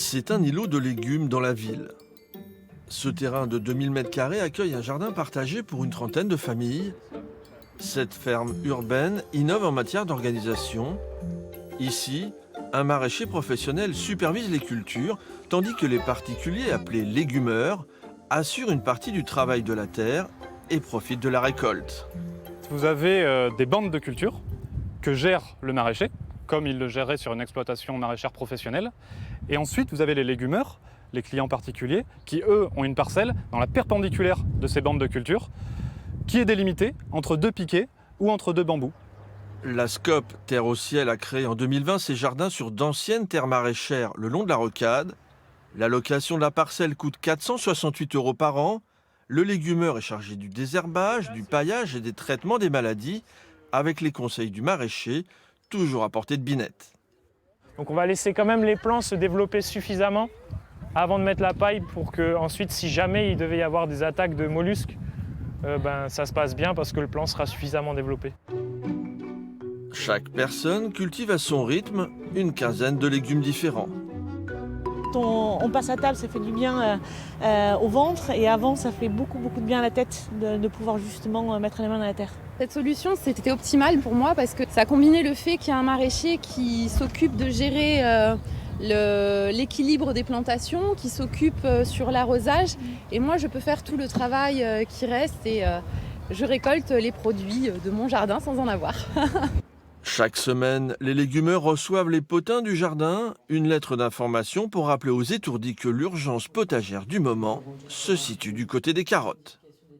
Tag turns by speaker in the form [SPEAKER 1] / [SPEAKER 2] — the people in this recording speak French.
[SPEAKER 1] C'est un îlot de légumes dans la ville. Ce terrain de 2000 m² accueille un jardin partagé pour une trentaine de familles. Cette ferme urbaine innove en matière d'organisation. Ici, un maraîcher professionnel supervise les cultures, tandis que les particuliers, appelés légumeurs, assurent une partie du travail de la terre et profitent de la récolte.
[SPEAKER 2] Vous avez des bandes de culture que gère le maraîcher, comme il le gérerait sur une exploitation maraîchère professionnelle. Et ensuite, vous avez les légumeurs, les clients particuliers, qui eux ont une parcelle dans la perpendiculaire de ces bandes de culture, qui est délimitée entre deux piquets ou entre deux bambous.
[SPEAKER 1] La SCOP Terre au Ciel a créé en 2020 ces jardins sur d'anciennes terres maraîchères le long de la rocade. La location de la parcelle coûte 468 € par an. Le légumeur est chargé du désherbage, du paillage et des traitements des maladies, avec les conseils du maraîcher, toujours à portée de binette.
[SPEAKER 3] Donc on va laisser quand même les plants se développer suffisamment avant de mettre la paille pour que ensuite, si jamais il devait y avoir des attaques de mollusques, ça se passe bien parce que le plant sera suffisamment développé.
[SPEAKER 1] Chaque personne cultive à son rythme une quinzaine de légumes différents.
[SPEAKER 4] On passe à table, ça fait du bien au ventre et avant ça fait beaucoup de bien à la tête de pouvoir justement mettre les mains dans la terre.
[SPEAKER 5] Cette solution, c'était optimal pour moi parce que ça combinait le fait qu'il y a un maraîcher qui s'occupe de gérer l'équilibre des plantations, qui s'occupe sur l'arrosage et moi je peux faire tout le travail qui reste et je récolte les produits de mon jardin sans en avoir.
[SPEAKER 1] Chaque semaine, les légumeurs reçoivent les potins du jardin, une lettre d'information pour rappeler aux étourdis que l'urgence potagère du moment se situe du côté des carottes.